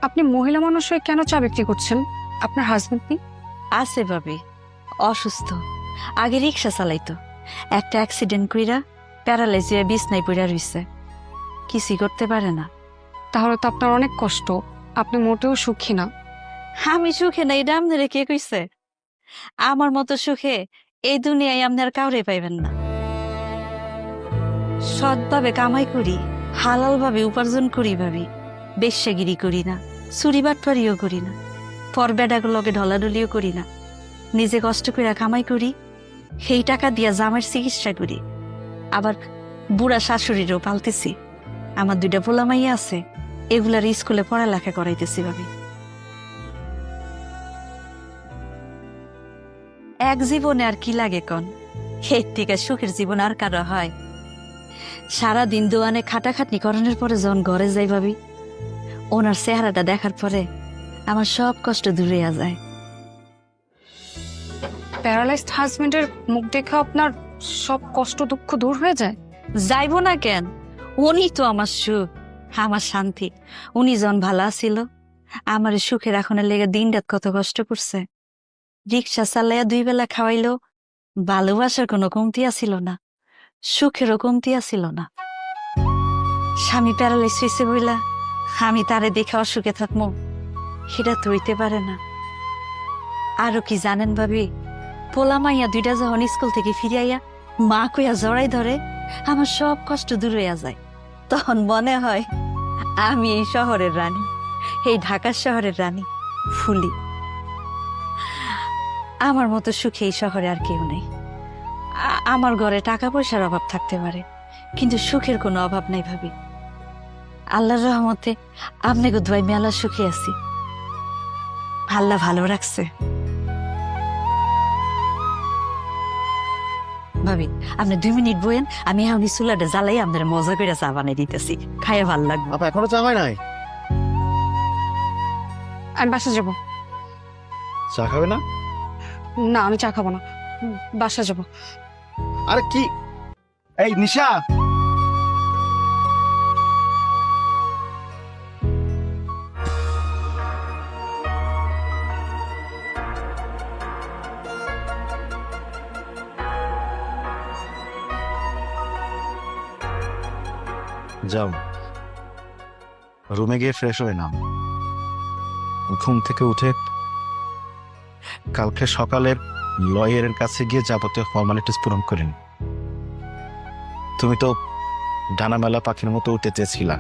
আপনি মহিলা মানুষ হয়ে কেন চা বিক্রি করছেন? আপনার হাজবেন্ড নেই? আছে ভাবি, অসুস্থ। আগে রিক্সা চালাইতো, একটা অ্যাক্সিডেন্ট কইরা প্যারালাইজ হয়ে বিছনায় পড়া রইছে, কিছুই করতে পারে না। তাহলে তো আপনার অনেক কষ্ট। আপনি মোটেও সুখী না। আমি সুখে না, এটা আপনারে কে কইছে? আমার মতো সুখে এই দুনিয়ায় আপনার কাউরে পাইবেন না। সৎভাবে কামাই করি, হালাল ভাবে উপার্জন করি ভাবি, বেশ্যাগিরি করি না, চুরি বাটপারিও করি না, পর বেডাগুলোকে ঢলাঢলিও করি না। নিজে কষ্ট করে কামাই করি, সেই টাকা দিয়া জামার চিকিৎসা করি, আবার বুড়া শাশুড়িরও পালতেছি। আমার 2টা পোলামাইয়া আছে, এগুলার স্কুলে পড়ালেখা করাইতেছি ভাবি। এক জীবনে আর কি লাগে কন? এর থেকে সুখের জীবন আর কারো হয়? সারাদিন দোয়ানে খাটাখাটনি করানোর পরে যখন ঘরে যাই ভাবি, ওনার চেহারাটা দেখার পরে আমার সব কষ্ট দূরে যায়। প্যারালাইজড হাজবেন্ডের মুখ দেখে আপনার সব কষ্ট দুঃখ দূর হয়ে যায়? যাইব না কেন? উনি তো আমার সুখ, আমার শান্তি। উনি যখন ভালো আছিল, আমার সুখে রাখনের লেগে দিন রাত কত কষ্ট করছে। রিক্সা চালাইয়া 2 বেলা খাওয়াইলো, ভালোবাসার কোনো কমতি আছিল না, সুখেরও কমতি আছিল না। স্বামী প্যারালাইজ হয়েছে বইলা আমি তারে দেখে অসুখে থাকবো, সেটা তো হইতে পারে না। আরো কি জানেন ভাবি, পোলা মাইয়া 2টা যখন স্কুল থেকে ফিরিয়া মা কইয়া জড়াই ধরে, আমার সব কষ্ট দূর হইয়া যায়। তখন মনে হয় আমি এই শহরের রানী, এই ঢাকার শহরের রানী ফুলি। আমার মতো সুখে এই শহরে আর কেউ নেই। আমার ঘরে টাকা পয়সার অভাব থাকতে পারে, কিন্তু সুখের কোনো অভাব নাই ভাবি। আল্লাহর রহমতে আপনাকে দোয়াই মেলা সুখে আছি। আল্লাহ ভালো রাখছে ভাবি। আপনি 2 মিনিট বইয়েন, আমি এখন চুলাটা জ্বালাই আপনার মজা করে চা বানাই দিতেছি, খাইয়া ভাল লাগবে। আপা এখনো চা হয় নাই? আমি বাসা যাব। চা খাবে না? না, আমি চা খাবো না, বাসা যাব। আরে কি, এই নিশা, যাও রুমে গিয়ে ফ্রেশ হয়ে নাও। ঘুম থেকে উঠে কালকে সকালে লয়ারের কাছে গিয়ে যাবতীয় ফর্মালিটিস পূরণ করেন। তুমি তো ডানা মেলা পাখির মতো উঠতে চেয়েছিলা,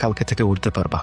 কালকে থেকে উঠতে পারবা।